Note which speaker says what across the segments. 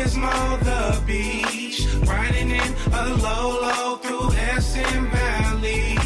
Speaker 1: Pismo, the beach, riding in a low through Essen Valley.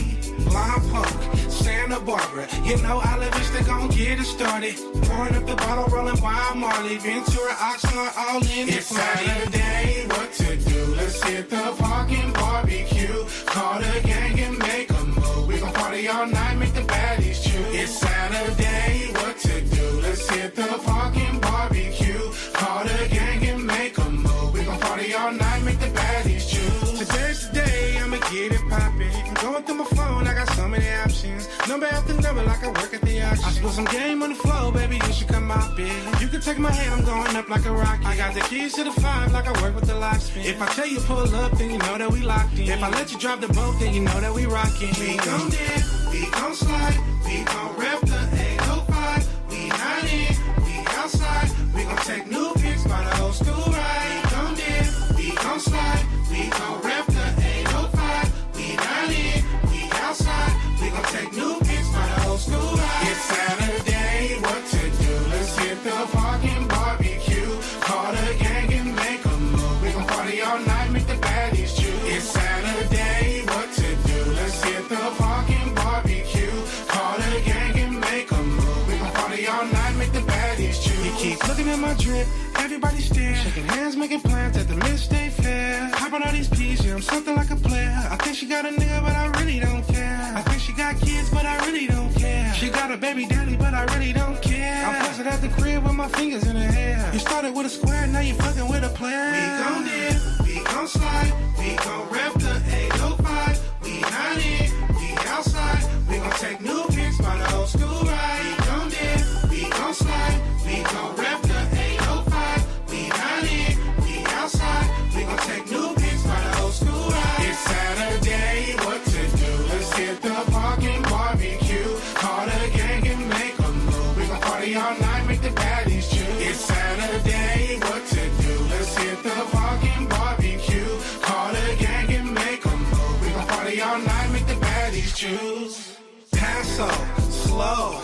Speaker 1: Lompoc, Santa Barbara, you know Olive gon' get it started. Pouring up the bottle, rolling Wild Marley, Ventura, Oxnard, all in the
Speaker 2: It's Saturday, what to do? Let's hit the parking barbecue. Call the gang and make a move. We gon' party all night, make the baddies choose. It's Saturday, what to do? Let's hit the parking barbecue. Call the gang and make a move. We gon' party all night, make the baddies choose.
Speaker 1: Today's the day, I'ma get it poppin'. Going through my phone, I got so many options. Number after number, like I work at the auction. I split some game on the floor, baby, you should come out, bitch. You can take my hand, I'm going up like a rocket. I got the keys to the 5, like I work with the locksmith. If I tell you pull up, then you know that we locked in. If I let you drive the boat, then you know that we rockin'. We gon' dip, we gon' slide, we gon' rep the 805. We not in, we outside. We gon' take new pics by the old school ride. We gon' dip, we gon' slide, we gon' rep the 805. We not in, we outside. We gon' take new pics by the old school ride.
Speaker 2: It's Saturday, what to do? Let's hit the parking barbecue. Call the gang and make a move. We gon' party all night, make the baddies choose. It's Saturday, what to do? Let's hit the parking barbecue. Call the gang and make a move. We gon' party all night, make the baddies choose.
Speaker 1: You keep looking at my drip, everybody stare. Shaking hands, making plans at the Mid-State Fair. Hopping all these P's, yeah, I'm something like a player. I think she got a nigga, but I really don't care. I think she got kids, but I really don't care. She got a baby daddy, but I really don't care. I'm posted at the crib with my fingers in her hair. You started with a square, now you fucking with a player. We gon' dip, we gon' slide, we gon' rep the 805. We not in, we outside. We gon' take new pics by the old school ride. We gon' dip, we gon' slide, we gon' rep the 805. We not in, we outside. We gon' take new pics by the old school ride.
Speaker 2: It's Saturday, what to do? Let's hit the parking barbecue. Call the gang and make a move. We gon' party all night, make the baddies choose. It's Saturday, what to do? Let's hit the parking barbecue. Call the gang and make a move. We gon' party all night, make the baddies choose.
Speaker 1: Paso, slow,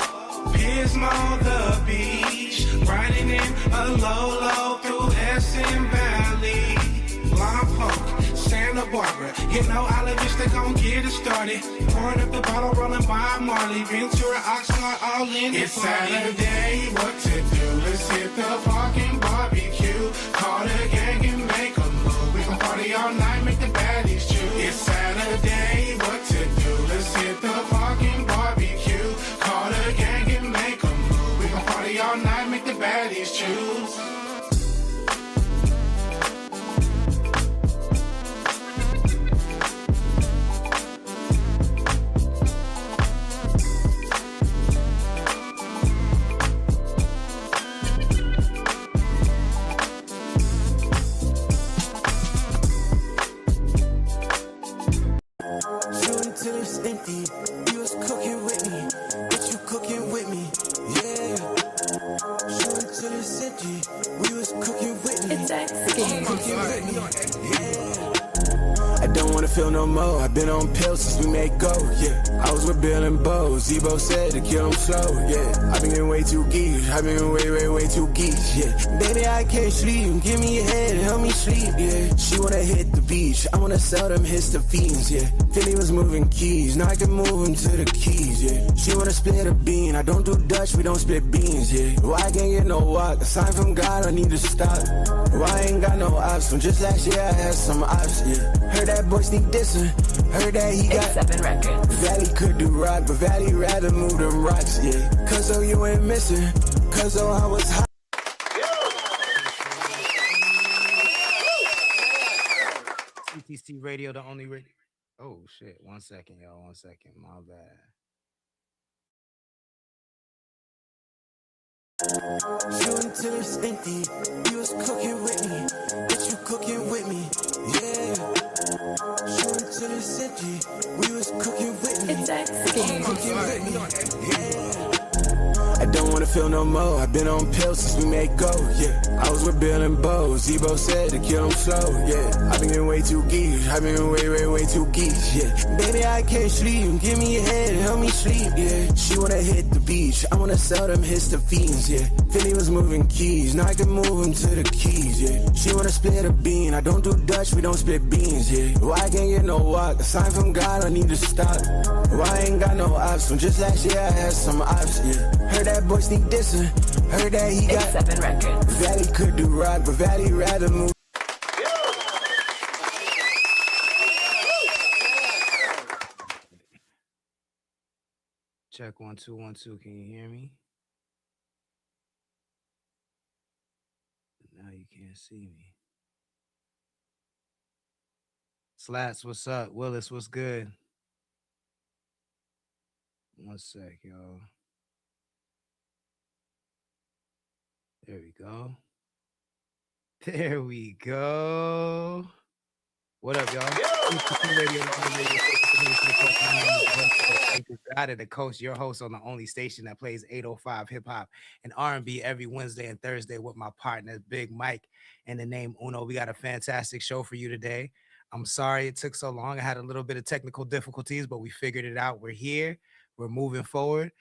Speaker 1: Pismo, the beach, riding in a low through Essen Valley. Lompoc, Santa Barbara, you know Olive gon' get it started. Pouring up the bottle, rolling Wild Marley, Ventura, Oxnard, all in the
Speaker 2: It's Saturday, what to do? Let's hit the parking barbecue. Call the gang and make a move. We gon' party all night, make the baddies choose. It's Saturday, what to do? Let's hit the parking barbecue. Call the gang and make a move. We gon' party all night, make the baddies choose.
Speaker 3: Till it's empty, you was cooking with me, but you cooking with me, yeah. Shooting till it's empty, we was cooking with me, cooking with me, yeah. I don't wanna feel no more, I've been on pills since we made go, yeah. I was with Bill and Bo, Zebo said to kill him slow, yeah. I've been getting way too geeked, I've been way too geeked, yeah. Baby, I can't sleep, give me your head, help me sleep, yeah. She wanna hit the beach, I wanna sell them histophenes, yeah. Philly was moving keys, now I can move them to the keys, yeah. She wanna split a bean, I don't do Dutch, we don't split beans, yeah. Why I can't get no walk, a sign from God, I need to stop. Why I ain't got no ops, from just last year I had some ops, yeah. Heard that boy sneak dissing, heard that he got
Speaker 4: 7 records.
Speaker 3: Valley could do rock, but Valley rather move them rocks, yeah. Cause though you ain't missing, cause though I was hot.
Speaker 5: CTC Radio, the only radio. Oh shit! 1 second, y'all. 1 second. My bad.
Speaker 3: Shooting till it's empty, you was cooking with me, but you cooking with me, yeah. Shooting till it's empty, we was cooking with me, cooking with me, yeah. I don't wanna feel no more. I've been on pills since we made go, yeah. I was with Bill and Bo. Zebo said to kill him slow, yeah. I've been getting way too geeky. I've been way too geeky, yeah. Baby, I can't sleep. Give me a head, help me sleep, yeah. She wanna hit the beach. I wanna sell them histophenes, yeah. Philly was moving keys. Now I can move them to the keys, yeah. She wanna split a bean. I don't do Dutch, we don't split beans, yeah. Why I can't get no walk? A sign from God, I need to stop. Why I ain't got no ops? From just last year, I had some ops, yeah. Heard that boy sneak dissing. Heard that he got 7 records. Valley could do rock, but Valley rather move.
Speaker 5: Check 1 2 1 2. Can you hear me? Now you can't see me. Slats, what's up? Willis, what's good? 1 sec, y'all. There we go. There we go. What up, y'all? CTC Radio out of the coast, your host on the only station that plays 805 hip hop and R&B every Wednesday and Thursday with my partner, Big Mike, and the name Uno. We got a fantastic show for you today. I'm sorry it took so long. I had a little bit of technical difficulties, but we figured it out. We're here. We're moving forward.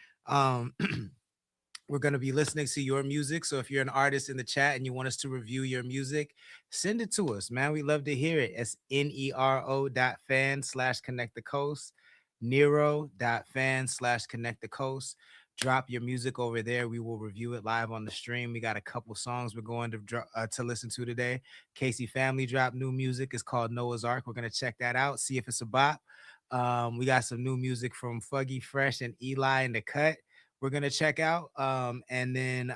Speaker 5: We're going to be listening to your music. So if you're an artist in the chat and you want us to review your music, send it to us, man. We love to hear it. It's nero.fan/connectthecoast, nero.fan/connectthecoast. Drop your music over there. We will review it live on the stream. We got a couple songs we're going to listen to today. Casey Family dropped new music. It's called Noah's Ark. We're going to check that out, see if it's a bop. We got some new music from Fuggy Fresh and Eli in the cut. We're going to check out. And then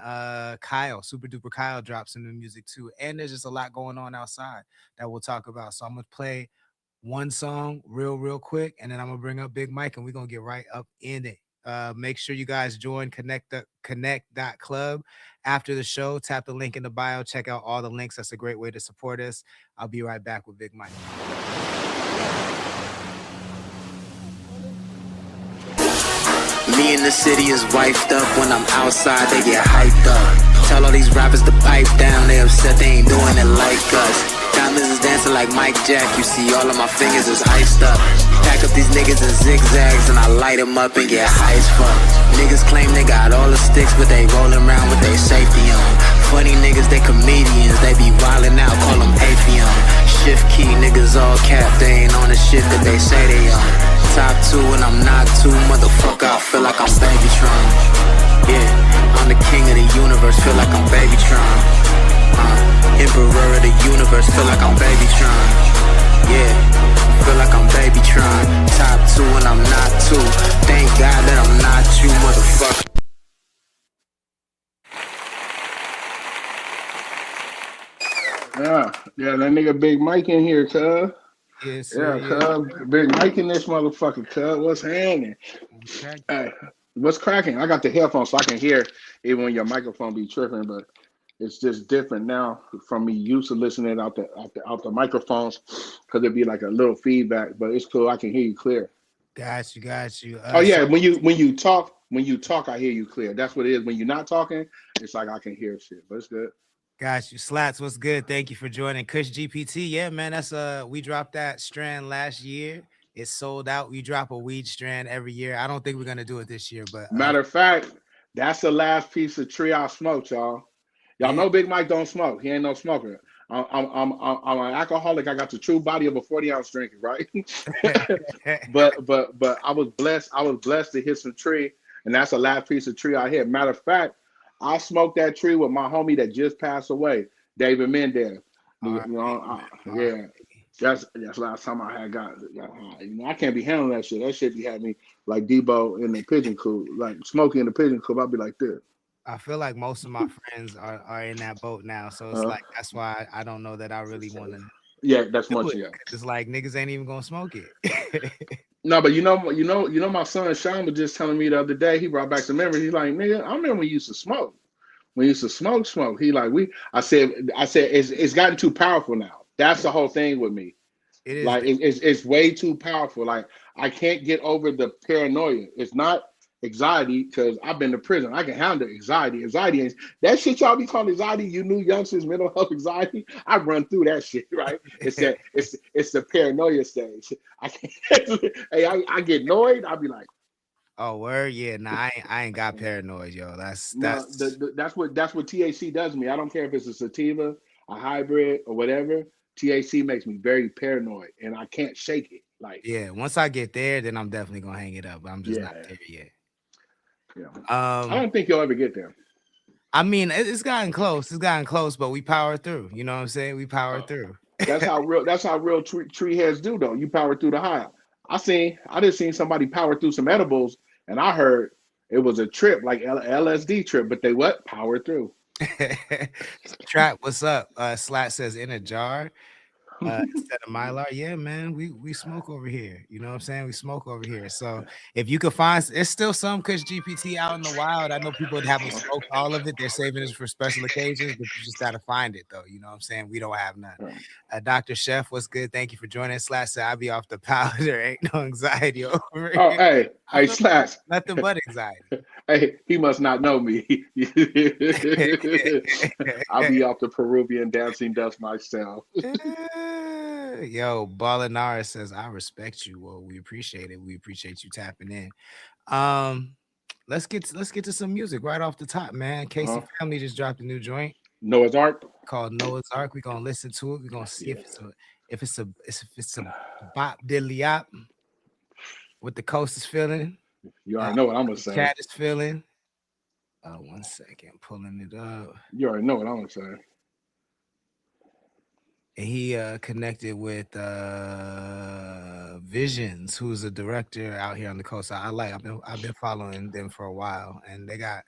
Speaker 5: Kyle, Super Duper Kyle, dropped some new music too. And there's just a lot going on outside that we'll talk about. So I'm going to play one song real quick, and then I'm going to bring up Big Mike, and we're going to get right up in it. Make sure you guys join connect.club after the show. Tap the link in the bio. Check out all the links. That's a great way to support us. I'll be right back with Big Mike.
Speaker 4: Me in the city is wifed up. When I'm outside, they get hyped up. Tell all these rappers to pipe down. They upset they ain't doing it like us. Diamonds is dancing like Mike Jack. You see all of my fingers is iced up. Pack up these niggas in zigzags and I light them up and get high as fuck. Niggas claim they got all the sticks, but they rolling around with their safety on. Funny niggas, they comedians. They be wildin' out, call them Atheon. Shift key niggas all cap. They ain't on the shit that they say they on. Top 2 and I'm not 2, motherfucker, I feel like I'm Babytron. Yeah, I'm the king of the universe, feel like I'm Babytron. Emperor of the universe, feel like I'm Babytron. Yeah, feel like I'm Babytron. Top 2 and I'm not 2, thank God that I'm not you, motherfucker.
Speaker 6: Yeah, that nigga Big Mike in here, cuz.
Speaker 5: Yes,
Speaker 6: yeah, cuz. Big Mike in this motherfucker, cuz. What's happening? Okay. Hey, what's cracking? I got the headphones so I can hear even when your microphone be tripping, but it's just different now from me used to listening out the microphones because it'd be like a little feedback, but it's cool. I can hear you clear.
Speaker 5: Got you.
Speaker 6: Oh yeah, when you talk, I hear you clear. That's what it is. When you're not talking, it's like I can hear shit, but it's good.
Speaker 5: Got you. Slats, what's good? Thank you for joining. Kush GPT. Yeah, man, that's we dropped that strand last year. It sold out. We drop a weed strand every year. I don't think we're gonna do it this year, but
Speaker 6: matter of fact, that's the last piece of tree I smoked, y'all. Y'all know Big Mike don't smoke. He ain't no smoker. I'm an alcoholic. I got the true body of a 40-ounce drinker, right? but I was blessed. I was blessed to hit some tree, and that's the last piece of tree I hit. Matter of fact, I smoked that tree with my homie that just passed away, David Mendez. Yeah, that's last time I had got high. You know, I can't be handling that shit. That shit be had me like Debo in the pigeon coop, like smoking in the pigeon coop. I'd be like this.
Speaker 5: I feel like most of my friends are in that boat now, so it's like that's why I don't know that I really want to.
Speaker 6: Yeah, that's much. Yeah,
Speaker 5: it's like niggas ain't even gonna smoke it.
Speaker 6: No, but you know, my son Sean was just telling me the other day. He brought back some memories. He's like, nigga, I remember when you used to smoke. When you used to smoke. He like I said it's gotten too powerful now. That's the whole thing with me. It is like it's way too powerful. Like I can't get over the paranoia. It's not anxiety because I've been to prison. I can handle anxiety. Anxiety ain't that shit y'all be calling anxiety. You new youngsters, mental health anxiety. I run through that shit, right? It's the paranoia stage. I can't, hey, I get annoyed. I'll be like,
Speaker 5: oh, word, yeah. Nah, I ain't got paranoid, yo. That's
Speaker 6: that's what THC does to me. I don't care if it's a sativa, a hybrid, or whatever. THC makes me very paranoid, and I can't shake it. Like,
Speaker 5: yeah. Once I get there, then I'm definitely gonna hang it up. But I'm just not there yet.
Speaker 6: Yeah. I don't think you'll ever get there.
Speaker 5: I mean, it's gotten close. It's gotten close, but we power through. You know what I'm saying? We power through.
Speaker 6: That's how real tree heads do, though. You power through the high. I just seen somebody power through some edibles, and I heard it was a trip, like LSD trip, but they power through.
Speaker 5: Trap, what's up? Slat says in a jar. Instead of Mylar, yeah, man, we smoke over here. You know what I'm saying? We smoke over here. So if you could find, it's still some Kush GPT out in the wild. I know people haven't smoked all of it. They're saving it for special occasions, but you just gotta find it though. You know what I'm saying? We don't have none. Dr. Chef, what's good? Thank you for joining. Slash said, I'll be off the powder. Ain't no anxiety over here.
Speaker 6: Oh, hey, Slash.
Speaker 5: Nothing but anxiety.
Speaker 6: Hey, he must not know me. I'll be off the Peruvian dancing dust myself.
Speaker 5: Yo, Ballinara says, I respect you. Well, we appreciate it. We appreciate you tapping in. Let's get to some music right off the top, man. Casey Family just dropped a new joint.
Speaker 6: Noah's Ark.
Speaker 5: Called Noah's Ark. We're gonna listen to it. We're gonna see if it's a bop diddly op. What the coast is feeling.
Speaker 6: You already know what I'm gonna say.
Speaker 5: Cat is feeling. 1 second, pulling it up.
Speaker 6: You already know what I'm gonna say.
Speaker 5: And he connected with Visions, who's a director out here on the coast. I've been following them for a while, and they got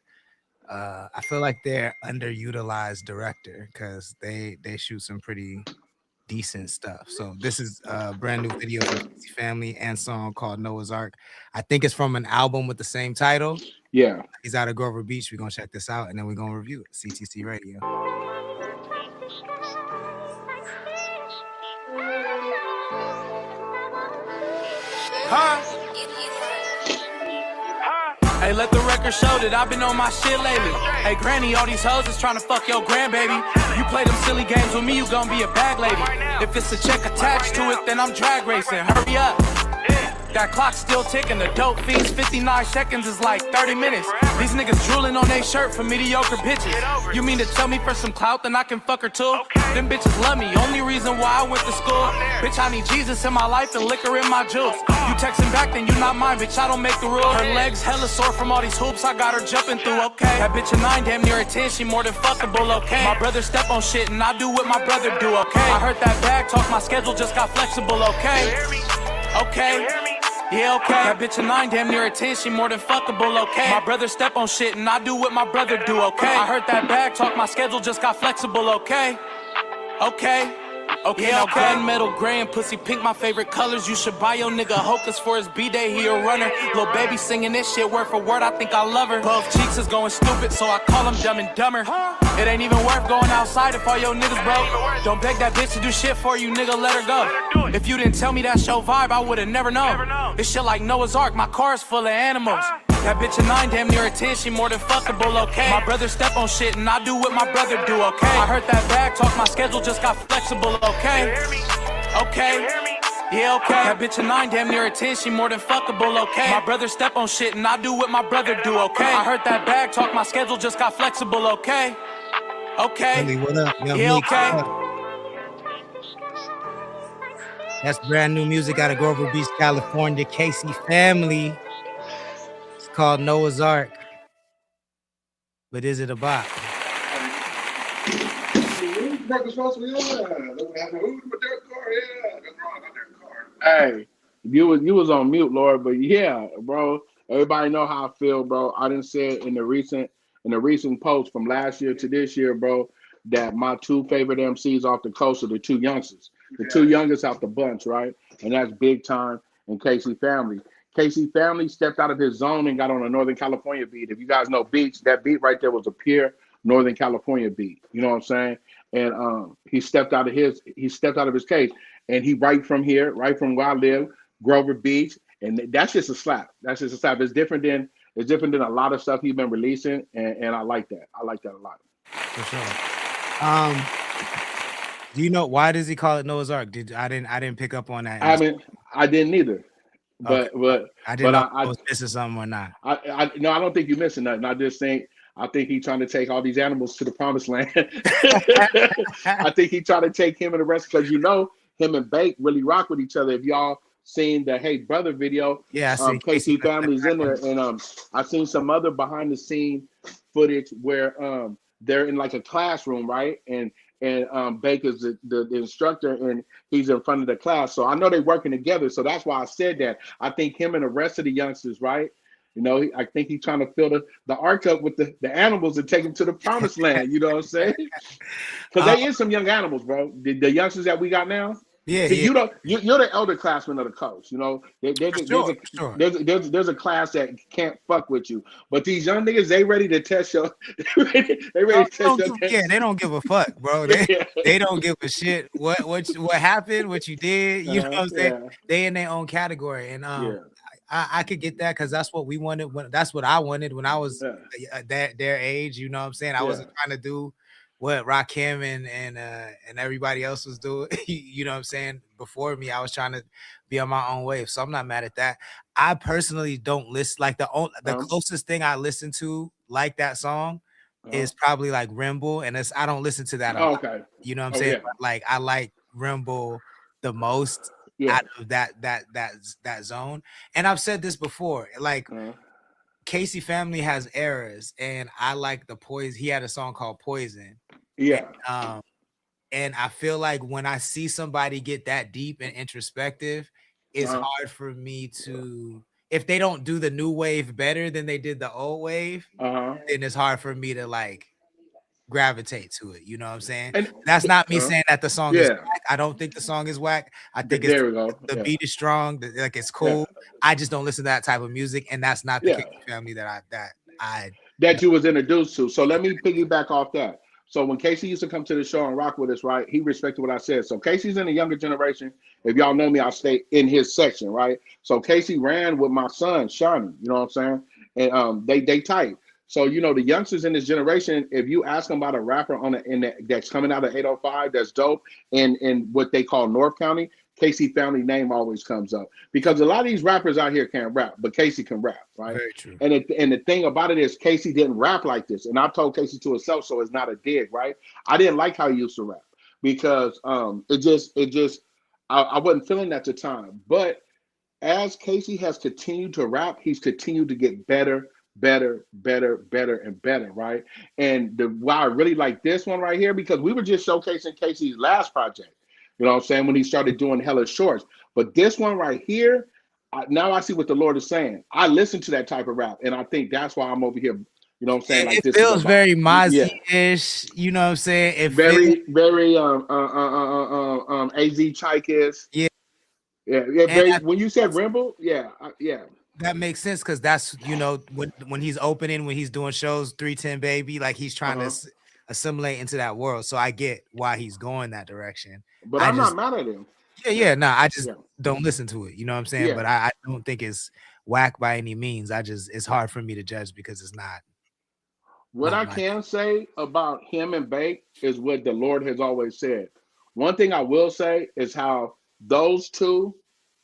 Speaker 5: I feel like they're underutilized director because they shoot some pretty decent stuff. So this is a brand new video from CTC Family and song called Noah's Ark. I think it's from an album with the same title.
Speaker 6: Yeah,
Speaker 5: he's out of Grover Beach. We're gonna check this out and then we're gonna review it. CTC Radio.
Speaker 7: Hey, let the record show that I've been on my shit lately. Hey, granny, all these hoes is trying to fuck your grandbaby. You play them silly games with me, you gon' be a bag lady. If it's a check attached to it, then I'm drag racing. Hurry up. That clock's still ticking. The dope fiends, 59 seconds is like 30 minutes. These niggas drooling on their shirt for mediocre bitches. You mean to tell me for some clout then I can fuck her too? Them bitches love me, only reason why I went to school. Bitch, I need Jesus in my life and liquor in my juice. You texting back, then you not mine, bitch, I don't make the rules. Her legs hella sore from all these hoops I got her jumping through, okay. That bitch a 9, damn near a 10, she more than fuckable, okay. My brother step on shit and I do what my brother do, okay. I heard that bag talk, my schedule just got flexible, okay. Okay. Yeah, okay. That bitch a 9, damn near a 10, she more than fuckable, okay. My brother step on shit and I do what my brother do, okay. I heard that bag talk, my schedule just got flexible, okay. Okay. Okay, yeah, okay. Gunmetal gray and pussy pink, my favorite colors. You should buy your nigga Hocus for his B-day, he a runner. Lil' baby singing this shit word for word, I think I love her. Both cheeks is going stupid, so I call him Dumb and Dumber. It ain't even worth going outside if all your niggas broke. Don't beg that bitch to do shit for you, nigga, let her go. If you didn't tell me that's your vibe, I would've never known. This shit like Noah's Ark, my car's full of animals. That bitch a 9, damn near a 10, she more than fuckable, okay. My brother step on shit and I do what my brother do, okay. I heard that bag talk, my schedule just got flexible, okay. Okay. Yeah, okay. That bitch a 9, damn near a 10, she more than fuckable, okay. My brother step on shit and I do what my brother do, okay. I heard that bag talk, my schedule just got flexible, okay. Okay.
Speaker 5: Hey, what up? Yo,
Speaker 7: yeah, okay.
Speaker 5: That's brand new music out of Grover Beach, California. Casey Family. It's called Noah's Ark. But is it a bop?
Speaker 6: Hey, you was on mute, Lord, but yeah, bro. Everybody know how I feel, bro. I didn't say it in the recent post from last year to this year, bro, that my 2 favorite MCs off the coast are the 2 youngsters. The 2 youngest out the bunch, right? And that's Big Time and Casey Family. Casey Family stepped out of his zone and got on a Northern California beat. If you guys know beats, that beat right there was a pure Northern California beat. You know what I'm saying? And he stepped out of his case. And he right from here, right from where I live, Grover Beach. And that's just a slap. That's just a slap. It's different than It's different than a lot of stuff he's been releasing, and I like that. I like that a lot.
Speaker 5: For sure. Do you know why does he call it Noah's Ark? I didn't pick up on that.
Speaker 6: I didn't either. But
Speaker 5: I didn't know I was missing something or not.
Speaker 6: I don't think you're missing nothing. I think he's trying to take all these animals to the promised land. I think he's trying to take him and the rest, because him and Bake really rock with each other. If y'all seen the Hey Brother video, KC Family's in there, and I've seen some other behind the scene footage where they're in like a classroom, right? And Bake is the instructor, and he's in front of the class. So I know they're working together. So that's why I said that. I think him and the rest of the youngsters, right? I think he's trying to fill the ark up with the animals and take them to the promised land. You know what I'm saying? Because there is some young animals, bro. The youngsters that we got now.
Speaker 5: Yeah,
Speaker 6: see, you're the elder classman of the coast. There's a class that can't fuck with you, but these young niggas, they ready to test your. they ready to test your.
Speaker 5: Yeah, they don't give a fuck, bro. They don't give a shit what happened, what you did. You know what I'm saying? Yeah. They in their own category, and I could get that, because that's what we wanted. That's what I wanted when I was their age. You know what I'm saying? I wasn't trying to do what Rakim and everybody else was doing. You know what I'm saying? Before me, I was trying to be on my own wave. So I'm not mad at that. I personally don't listen, like the closest thing I listen to like that song is probably like Rimble, and I don't listen to that.
Speaker 6: Okay.
Speaker 5: You know what I'm saying? Yeah. Like I like Rimble the most out of that zone. And I've said this before, like KC Family has eras, and I like the Poison. He had a song called Poison.
Speaker 6: Yeah.
Speaker 5: And I feel like when I see somebody get that deep and introspective, it's hard for me to, if they don't do the new wave better than they did the old wave, then it's hard for me to like gravitate to it. You know what I'm saying? And that's not me saying that the song is whack. I don't think the song is whack. I think the beat is strong. Like it's cool. I just don't listen to that type of music, and that's not the KC Family that
Speaker 6: you was introduced to. So let me piggyback off that. So when Casey used to come to the show and rock with us, right, he respected what I said. So Casey's in the younger generation. If y'all know me, I stay in his section, right? So Casey ran with my son, Shawnee, you know what I'm saying? And they tight. So, the youngsters in this generation, if you ask them about a rapper that's coming out of 805, that's dope, in what they call North County, KC Family name always comes up, because a lot of these rappers out here can't rap, but Casey can rap, right? Very true. And the thing about it is, Casey didn't rap like this, and I told Casey to himself, so it's not a dig, right? I didn't like how he used to rap, because I wasn't feeling that at the time. But as Casey has continued to rap, he's continued to get better, and better, right? And why I really like this one right here, because we were just showcasing Casey's last project. You know what I'm saying? When he started doing hella shorts. But this one right here, now I see what the Lord is saying. I listen to that type of rap, and I think that's why I'm over here. You know what I'm saying? Like,
Speaker 5: it feels very Mozzie-ish. You know what I'm saying? It
Speaker 6: very AZ Chikis. Yeah. Very, when you said Rimble, yeah.
Speaker 5: That makes sense, because that's, when he's opening, when he's doing shows, 310 Baby, like he's trying to assimilate into that world. So I get why he's going that direction.
Speaker 6: But I'm not mad at him.
Speaker 5: I just don't listen to it. You know what I'm saying? Yeah. But I don't think it's whack by any means. It's hard for me to judge, because it's not.
Speaker 6: What I can say about him and Bake is what the Lord has always said. One thing I will say is how those two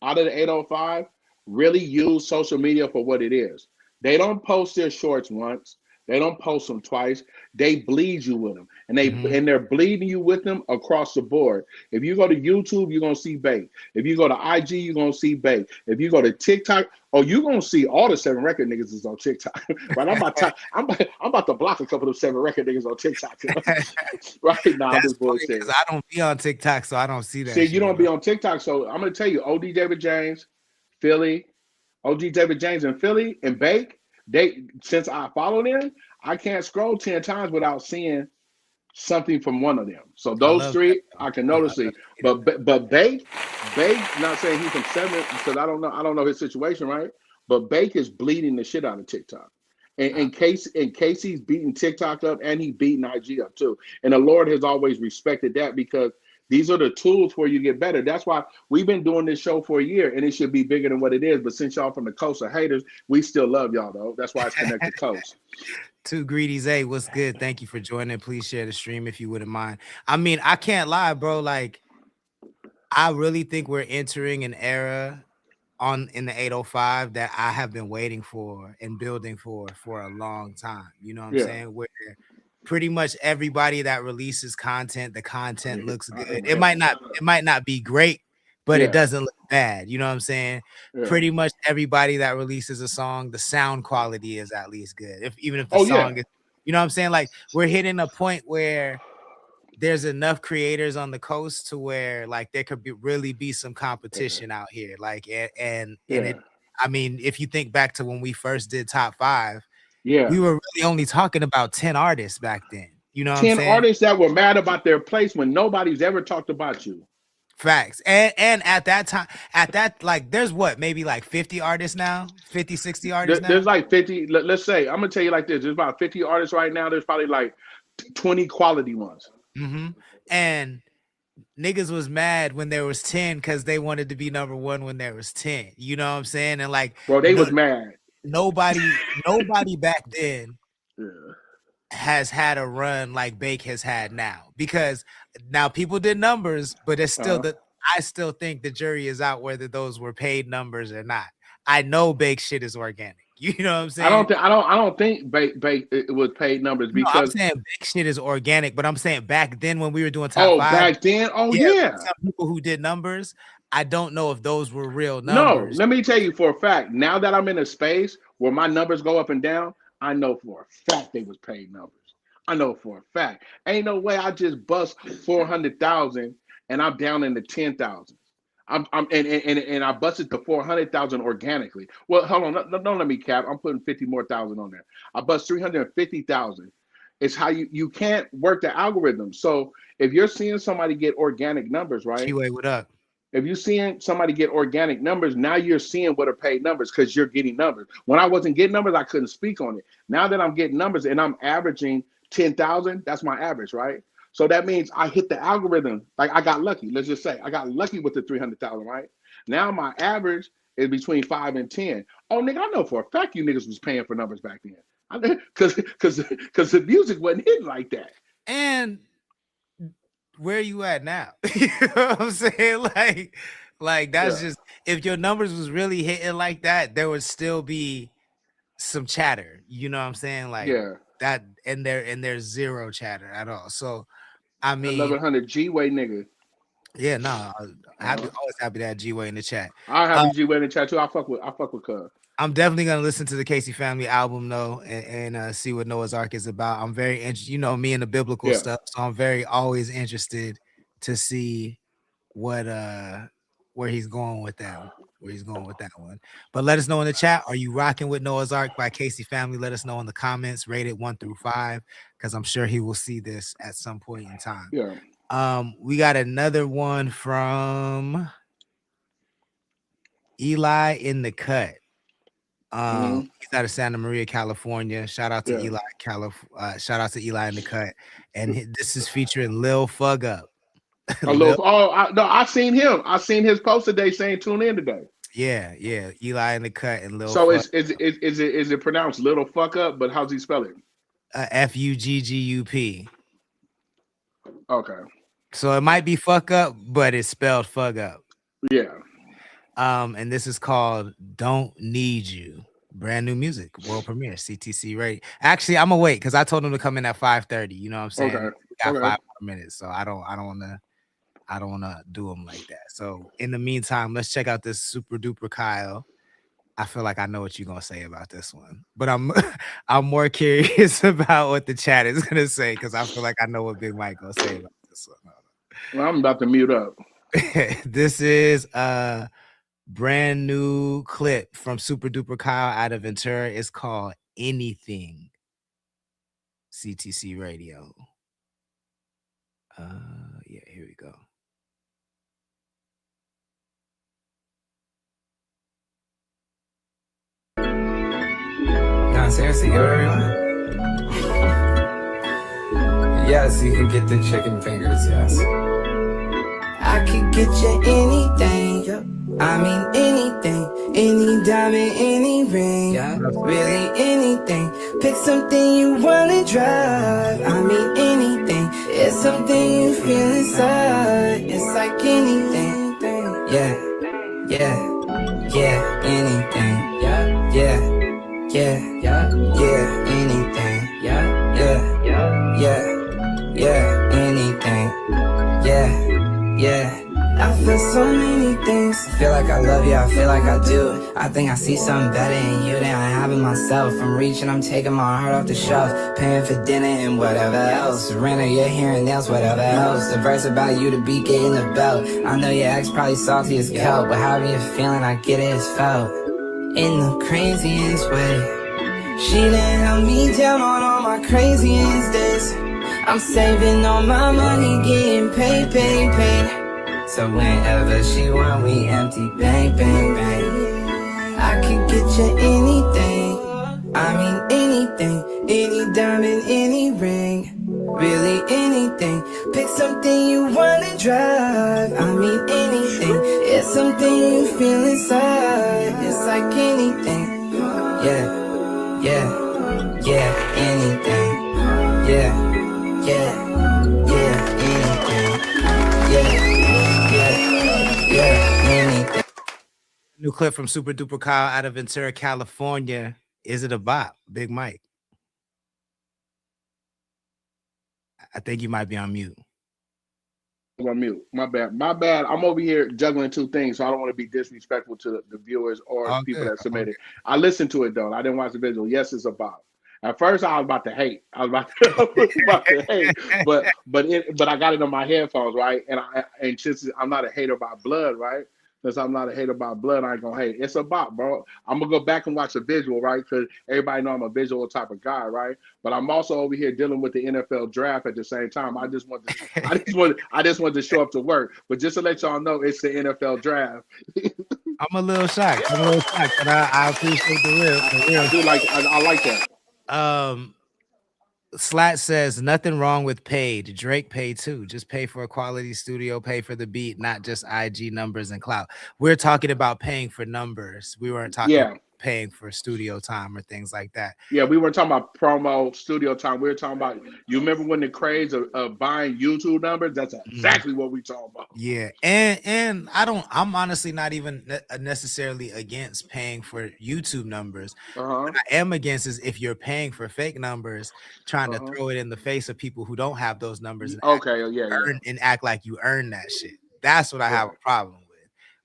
Speaker 6: out of the 805 really use social media for what it is. They don't post their shorts once. They don't post them twice. They bleed you with them, and they're bleeding you with them across the board. If you go to YouTube, you're gonna see Bake. If you go to IG, you're gonna see Bake. If you go to TikTok, you're gonna see all the 7 Record niggas is on TikTok. Right? I'm about to block a couple of 7 Record niggas on TikTok. Right now,
Speaker 5: that's bullshit. I don't be on TikTok, so I don't see that.
Speaker 6: See, you don't be on TikTok, so I'm gonna tell you, OD David James, Philly, OG David James and Philly and Bake. Since I follow them, I can't scroll 10 times without seeing something from one of them. So those three, I can notice it. But Bake, not saying he's from 7, because I don't know his situation, right? But Bake is bleeding the shit out of TikTok. And Casey's beating TikTok up, and he beating IG up too. And the Lord has always respected that, because These are the tools for you to get better. That's why we've been doing this show for a year, and it should be bigger than what it is. But since y'all from the coast are haters, we still love y'all, though. That's why it's Connect the Coast.
Speaker 5: Two Greedies, hey, what's good? Thank you for joining. Please share the stream if you wouldn't mind. I mean, I can't lie, bro. Like, I really think we're entering an era in the 805 that I have been waiting for and building for a long time. You know what I'm saying? Where pretty much everybody that releases content, the content looks good. It might not be great, but it doesn't look bad. You know what I'm saying? Pretty much everybody that releases a song, the sound quality is at least good. Even if the song is, you know what I'm saying? Like, we're hitting a point where there's enough creators on the coast to where like there could really be some competition out here. Like, and it, I mean, if you think back to when we first did Top 5, we were really only talking about 10 artists back then. You know what I'm saying?
Speaker 6: 10 artists that were mad about their place when nobody's ever talked about you.
Speaker 5: Facts. And at that time, like, there's what, maybe like 50 artists now, 50, 60 artists now?
Speaker 6: There's like 50, let's say, I'm gonna tell you like this, there's about 50 artists right now. There's probably like 20 quality ones.
Speaker 5: And niggas was mad when there was 10 because they wanted to be number one when there was 10. You know what I'm saying? And like,
Speaker 6: bro, they was mad.
Speaker 5: Nobody back then has had a run like Bake has had now, because now people did numbers, but it's still I still think the jury is out whether those were paid numbers or not. I know Bake shit is organic. You know what I'm saying?
Speaker 6: I don't think Bake it was paid numbers, because
Speaker 5: I'm saying Bake shit is organic, but I'm saying back then when we were doing Top 5.
Speaker 6: Back then, some
Speaker 5: people who did numbers, I don't know if those were real numbers.
Speaker 6: No, let me tell you for a fact. Now that I'm in a space where my numbers go up and down, I know for a fact they was paid numbers. I know for a fact. Ain't no way I just bust 400,000 and I'm down in the 10,000. And I busted the 400,000 organically. Well, hold on, don't let me cap. I'm putting 50 more thousand on there. I bust 350,000. It's how you can't work the algorithm. So if you're seeing somebody get organic numbers, right?
Speaker 5: T-Way, what up?
Speaker 6: If you're seeing somebody get organic numbers, now you're seeing what are paid numbers because you're getting numbers. When I wasn't getting numbers, I couldn't speak on it. Now that I'm getting numbers and I'm averaging 10,000, that's my average, right? So that means I hit the algorithm. Like, I got lucky. Let's just say I got lucky with the 300,000, right? Now my average is between 5 and 10. Oh, nigga, I know for a fact you niggas was paying for numbers back then. Because the music wasn't hitting like that.
Speaker 5: And where you at now? You know what I'm saying? Like that's just, if your numbers was really hitting like that, there would still be some chatter. You know what I'm saying? Like that, and there's zero chatter at all. So I mean,
Speaker 6: 1100 G-Way nigga.
Speaker 5: Yeah, no, always happy to have G-Way in the chat.
Speaker 6: I have G-Way in the chat too. I fuck with Cuz.
Speaker 5: I'm definitely gonna listen to the Casey Family album though, and see what Noah's Ark is about. I'm very interested, you know me and the biblical stuff, so I'm always interested to see what where he's going with that. One. But let us know in the chat. Are you rocking with Noah's Ark by Casey Family? Let us know in the comments. Rate it 1 through 5, because I'm sure he will see this at some point in time.
Speaker 6: Yeah.
Speaker 5: We got another one from Eli in the Cut. He's out of Santa Maria, California. Shout out to Eli, shout out to Eli in the Cut. And this is featuring Lil Fug Up.
Speaker 6: I seen him. I seen his post today saying tune in today.
Speaker 5: Yeah. Eli in the Cut and Lil.
Speaker 6: So is it pronounced Little Fuck Up? But how's he spell it?
Speaker 5: F-U-G-G-U-P.
Speaker 6: Okay.
Speaker 5: So it might be fuck up, but it's spelled Fug Up.
Speaker 6: Yeah.
Speaker 5: And this is called Don't Need You. Brand new music, world premiere, CTC Radio. Actually, I'm gonna wait because I told him to come in at 5:30. You know what I'm saying?
Speaker 6: Okay.
Speaker 5: We got 5 more minutes, so I don't wanna do them like that. So in the meantime, let's check out this Super Duper Kyle. I feel like I know what you're gonna say about this one, but I'm more curious about what the chat is gonna say, because I feel like I know what Big Mike gonna say about this one.
Speaker 6: Well, I'm about to mute up.
Speaker 5: This is a brand new clip from Super Duper Kyle out of Ventura. It's called Anything. CTC Radio. Yeah, here we go.
Speaker 8: Seriously, everyone. Yes, you can get the chicken fingers, yes.
Speaker 3: I could get you anything. I mean anything, any diamond, any ring, really anything. Pick something you wanna drive. I mean anything, it's something you feel inside. It's like anything, yeah, anything, yeah, anything, anything, yeah. I feel so many things. I feel like I love you, I feel like I do. I think I see something better in you than I have in myself. I'm reaching, I'm taking my heart off the shelf. Paying for dinner and whatever else. Rent or your hair and nails, whatever else. The verse about you to be getting the belt. I know your ex probably salty as kelp, but however you're feeling, I get it, it's felt. In the craziest way. She done held me down on all my craziest days. I'm saving all my money, getting paid. So whenever she want, we empty, bang. I could get you anything. I mean anything, any diamond, any ring, really anything. Pick something you wanna drive. I mean anything, it's something you feel inside. It's like anything, yeah, anything, yeah, anything, anything.
Speaker 5: New clip from Super Duper Kyle out of Ventura, California. Is it a bop? Big Mike. I think you might be on mute.
Speaker 6: On mute. My bad. I'm over here juggling two things, so I don't want to be disrespectful to the viewers or people that submitted. I listened to it though. I didn't watch the video. Yes, it's a bop. At first, I was about to hate. But I got it on my headphones, right? And since I'm not a hater by blood, right? Since I'm not a hater by blood, I ain't gonna hate. It's a bop, bro. I'm gonna go back and watch the visual, right? Because everybody know I'm a visual type of guy, right? But I'm also over here dealing with the NFL draft at the same time. I just want to show up to work. But just to let y'all know, it's the NFL draft.
Speaker 5: I'm a little shocked, but I appreciate the real.
Speaker 6: I like that.
Speaker 5: Slat says nothing wrong with paid. Drake paid too. Just pay for a quality studio, pay for the beat, not just IG numbers and clout. We're talking about paying for numbers. We weren't talking about paying for studio time or things like that.
Speaker 6: Yeah, we weren't talking about promo studio time. We were talking about, you remember when the craze of buying YouTube numbers? That's exactly what we talking about.
Speaker 5: Yeah, and I'm honestly not even necessarily against paying for YouTube numbers. What I am against is if you're paying for fake numbers, trying to throw it in the face of people who don't have those numbers and act like you earn that shit. That's what I have a problem with.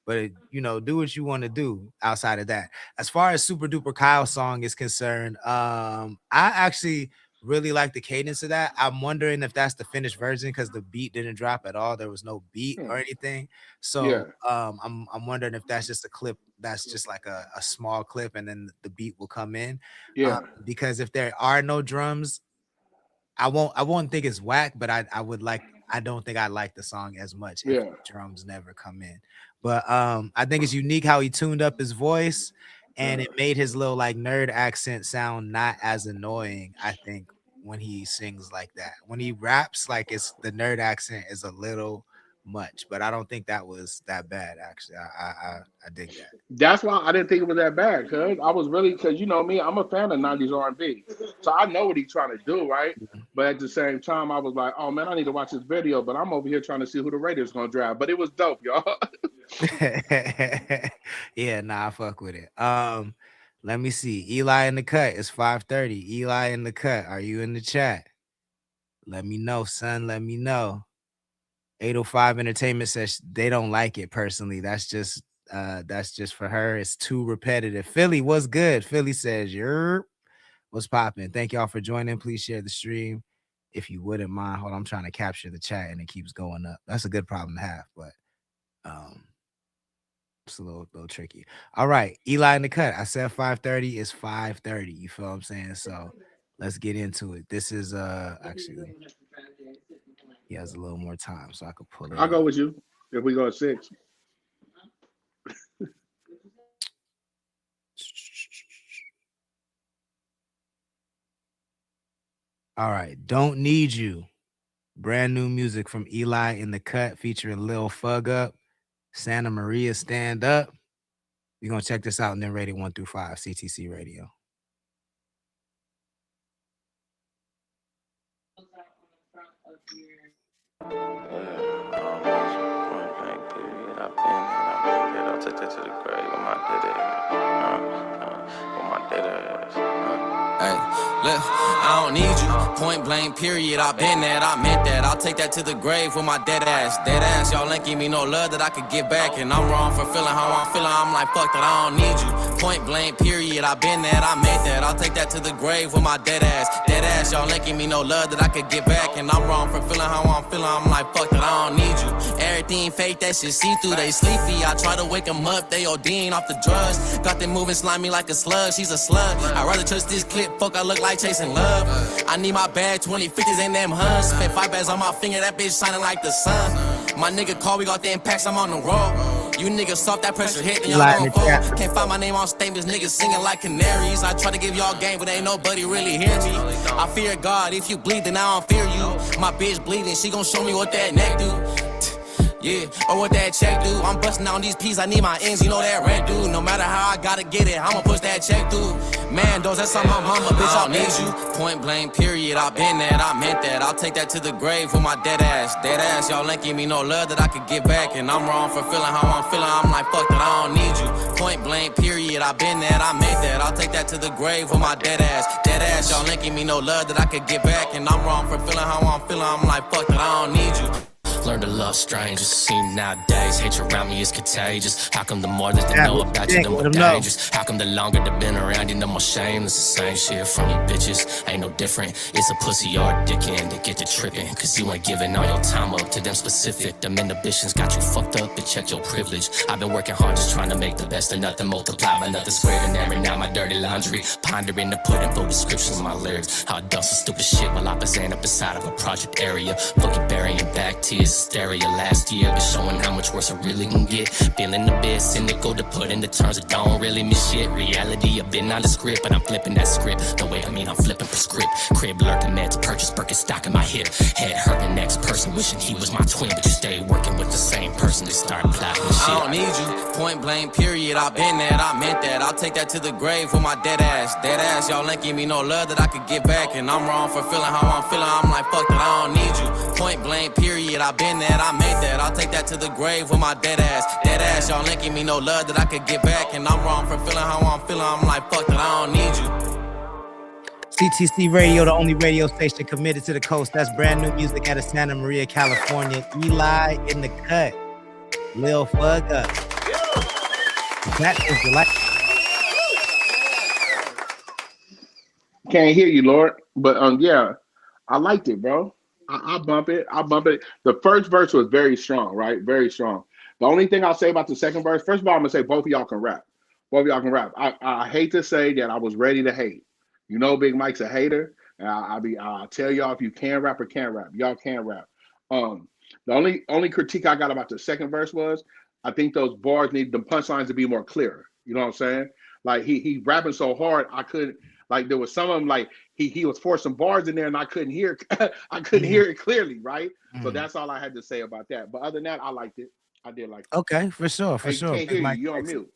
Speaker 5: But do what you want to do outside of that. As far as Super Duper Kyle song is concerned, I actually really like the cadence of that. I'm wondering if that's the finished version because the beat didn't drop at all. There was no beat or anything. So I'm wondering if that's just a clip that's just like a small clip and then the beat will come in. Because if there are no drums, I won't think it's whack, but I don't think I like the song as much if the drums never come in. But I think it's unique how he tuned up his voice and it made his little like nerd accent sound not as annoying, I think, when he sings like that. When he raps, like the nerd accent is a little much, but I don't think that was that bad actually. I dig that.
Speaker 6: That's why I didn't think it was that bad, cuz I was really, because you know me, I'm a fan of 90s R&B, so I know what he's trying to do, right? But at the same time, I was like, oh man, I need to watch this video, but I'm over here trying to see who the Raiders gonna draft. But it was dope, y'all.
Speaker 5: Yeah, I fuck with it. Let me see. Eli in the cut. It's 5:30. Eli in the cut. Are you in the chat? Let me know, son. Let me know. 805 Entertainment says they don't like it personally. That's just for her. It's too repetitive. Philly, what's good? Philly says, what's popping? Thank y'all for joining. Please share the stream if you wouldn't mind. Hold on, I'm trying to capture the chat and it keeps going up. That's a good problem to have, but it's a little tricky. All right, Eli in the cut. I said 5:30 is 5:30. You feel what I'm saying? So let's get into it. This is actually he has a little more time, so I could pull it.
Speaker 6: I'll go with you if we go at 6.
Speaker 5: All right, Don't Need You Brand new music from Eli in the Cut featuring Lil Fug Up, Santa Maria Stand Up. You're going to check this out and then rate it 1 through 5, CTC Radio.
Speaker 8: I'll take that to the grave with my dead ass. Hey, look, I don't need you. Point blank, period. I've been that, I meant that. I'll take that to the grave with my dead ass. Dead ass, y'all ain't give me no love that I could give back. And I'm wrong for feeling how I'm feeling. I'm like, fuck that, I don't need you. Point blank, period. I've been that, I meant that. I'll take that to the grave with my dead ass. Dead ass, y'all ain't give me no love that I could give back. And I'm wrong for feeling how I'm feeling. I'm like, fuck that, I don't need you. Everything fake, that shit see through. They sleepy. I try to wake them up, they ODing off the drugs. Got them moving slimy like a slug. She's a slug. I'd rather trust this clip. Fuck, I look like chasing love. I need my bag, 2050s and them huns. Spent 5 bags on my finger, that bitch shining like the sun. My nigga call, we got the impacts, I'm on the road. You niggas soft, that pressure hit, then y'all gon' fall. Can't find my name on statements, niggas singing like canaries. I try to give y'all game, but ain't nobody really hear me. I fear God, if you bleed, then I don't fear you. My bitch bleeding, she gon' show me what that neck do. Yeah, or what that check do. I'm busting on these peas, I need my ends, you know that rent do. No matter how I gotta get it, I'ma push that check through. Man, those, that's on my mama, bitch, I don't need you. Point blank, period, I've been that, I meant that. I'll take that to the grave with my dead ass. Dead ass, y'all ain't give me no love that I could give back. And I'm wrong for feeling how I'm feeling, I'm like, fuck that, I don't need you. Point blank, period, I've been that, I meant that. I'll take that to the grave with my dead ass. Dead ass, y'all ain't give me no love that I could give back. And I'm wrong for feeling how I'm feeling, I'm like, fuck that, I don't need you. Learn to love strangers, seen nowadays. Hate around me is contagious. How come the more that they know about you, the more dangerous? How come the longer they've been around you, the more shame? It's the same shit from you bitches, ain't no different. It's a pussy or a dick in to get to tripping. Cause you ain't giving all your time up to them specific. Them inhibitions got you fucked up and check your privilege. I've been working hard just trying to make the best of nothing. Multiply by nothing squared and every now my dirty laundry. Pondering the pudding for descriptions of my lyrics. How I done some stupid shit while I was up inside of a project area. Fucking burying back tears. Hysteria last year, but showing how much worse it really can get. Feeling a bit cynical to put into terms that don't really mean shit. Reality, I've been on the script, but I'm flipping that script. The way I mean, I'm flipping for script. Crib lurking, meds, purchase, Birkenstock in my hip. Head hurting, next person wishing he was my twin, but you stay working with the same person. They start plotting shit. I don't need you. Point blank, period. I've been that, I meant that. I'll take that to the grave with my dead ass. Dead ass, y'all ain't give me no love that I could give back. And I'm wrong for feeling how I'm feeling. I'm like, fuck that, I don't need you. Point blank, period. I've been that, I made that. I'll take that to the grave with my dead ass. Dead ass, y'all ain't give me no love that I could give back. And I'm wrong for feeling how I'm feeling. I'm like, fuck that, I don't need you.
Speaker 5: CTC Radio, the only radio station committed to the coast. That's brand new music out of Santa Maria, California. Eli in the Cut. Lil Fug Up. That is delightful.
Speaker 6: Can't hear you, Lord. But yeah, I liked it, bro. I bump it. The first verse was very strong, right? Very strong. The only thing I'll say about the second verse, first of all, I'm gonna say both of y'all can rap. Both of y'all can rap. I hate to say that I was ready to hate. You know, Big Mike's a hater. And I'll tell y'all if you can rap or can't rap. Y'all can rap. The only critique I got about the second verse was I think those bars need the punchlines to be more clear. You know what I'm saying? Like he rapping so hard, I couldn't. Like there was some of them like he was forcing bars in there and I couldn't hear hear it clearly, right? So that's all I had to say about that. But other than that, I liked it. I did like it.
Speaker 5: Okay, for sure.
Speaker 6: Can't hear you. You're on mute.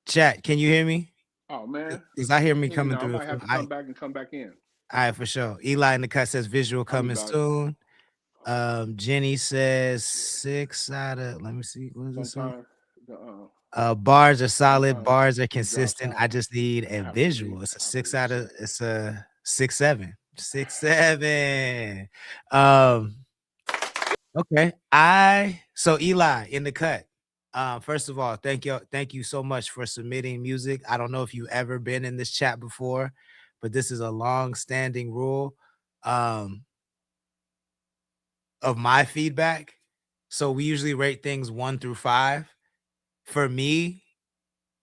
Speaker 5: Chat, can you hear me?
Speaker 6: Oh man.
Speaker 5: Because I hear me coming through.
Speaker 6: I might have to come back and come back in.
Speaker 5: All right, for sure. Eli in the Cut says visual coming soon. Jenny says 6 out of, let me see, what is this? Bars are solid, bars are consistent. I just need a visual. It's a 6 out of, it's a 6-7. 6-7. Okay. So Eli in the Cut. First of all, thank you so much for submitting music. I don't know if you've ever been in this chat before, but this is a long-standing rule of my feedback. So we usually rate things 1 through 5. For me,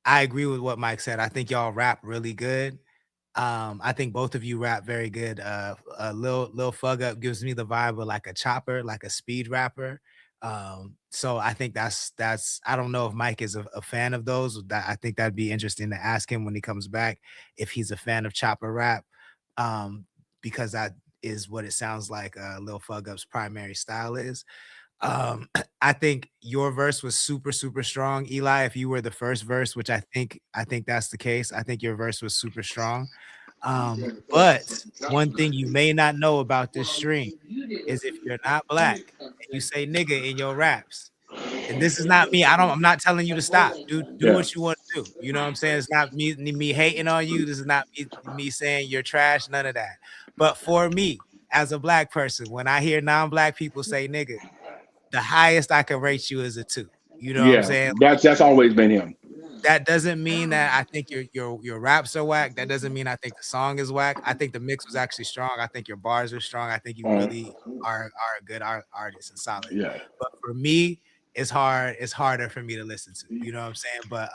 Speaker 5: I agree with what Mike said. I think y'all rap really good. I think both of you rap very good. Lil Fug Up gives me the vibe of like a chopper, like a speed rapper. So I think that's I don't know if Mike is a fan of those. I think that'd be interesting to ask him when he comes back if he's a fan of chopper rap. Because is what it sounds like Lil Fug Up's primary style is. I think your verse was super, super strong, Eli. If you were the first verse, which I think that's the case, I think your verse was super strong. But one thing you may not know about this stream is if you're not black and you say nigga in your raps, and this is not me. I'm not telling you to stop. Do what you want to do. You know what I'm saying? It's not me hating on you. This is not me saying you're trash. None of that. But for me, as a black person, when I hear non-black people say nigga, the highest I can rate you is a 2. You know what I'm saying?
Speaker 6: That's always been him.
Speaker 5: That doesn't mean that I think your raps are whack. That doesn't mean I think the song is whack. I think the mix was actually strong. I think your bars are strong. I think you really are a good artist and solid.
Speaker 6: Yeah.
Speaker 5: But for me, it's harder for me to listen to. You know what I'm saying? But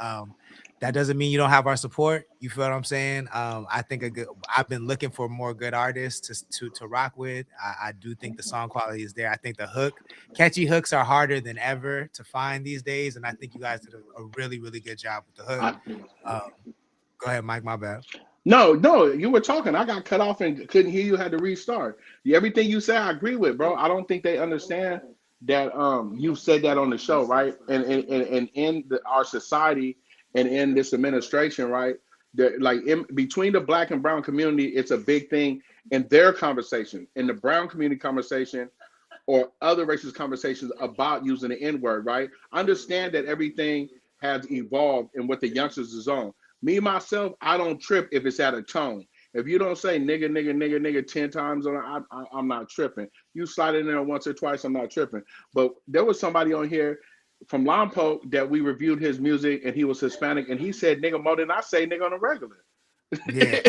Speaker 5: that doesn't mean you don't have our support. You feel what I'm saying? I think I've been looking for more good artists to rock with. I do think the song quality is there. I think the catchy hooks are harder than ever to find these days, and I think you guys did a really, really good job with the hook. Go ahead, Mike. My bad.
Speaker 6: No, you were talking. I got cut off and couldn't hear you. Had to restart. Everything you said, I agree with, bro. I don't think they understand that you said that on the show, right? And in our society. And in this administration, right, between the black and brown community, it's a big thing in their conversation, in the brown community conversation, or other racist conversations about using the N-word, right? Understand that everything has evolved in what the youngsters is on. Me, myself, I don't trip if it's at a tone. If you don't say nigga 10 times, I'm not tripping. You slide in there once or twice, I'm not tripping. But there was somebody on here from Lompoc that we reviewed his music, and he was Hispanic, and he said nigga more than I say nigga on the regular. Yeah.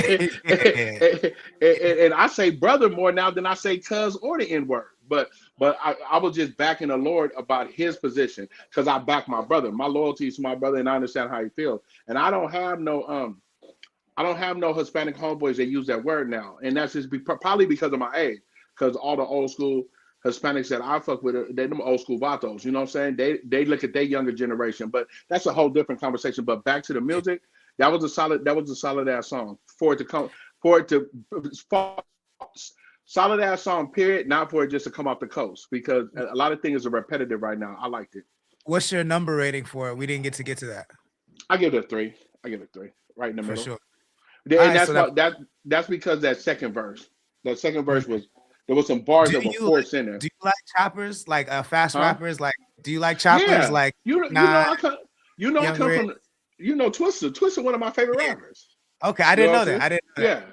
Speaker 6: and I say brother more now than I say cuz or the N-word. But I was just backing the Lord about his position, because I back my brother. My loyalty is to my brother, and I understand how he feels. And I don't have no Hispanic homeboys that use that word now, and that's just probably because of my age, because all the old school Hispanics that I fuck with, they them old school vatos, you know what I'm saying? They look at their younger generation, but that's a whole different conversation. But back to the music, that was a solid ass song. Solid ass song, period. Not for it just to come off the coast, because a lot of things are repetitive right now. I liked it.
Speaker 5: What's your number rating for it? We didn't get to that.
Speaker 6: I give it a 3. Right in the middle.
Speaker 5: For sure.
Speaker 6: And that's because that second verse was. There was some bars that were forced in there.
Speaker 5: Do you like choppers, like fast rappers? Like, do you like choppers?
Speaker 6: Yeah.
Speaker 5: Like,
Speaker 6: I come from Twista. Twista, one of my favorite rappers.
Speaker 5: Okay, I didn't know that.
Speaker 6: Yeah.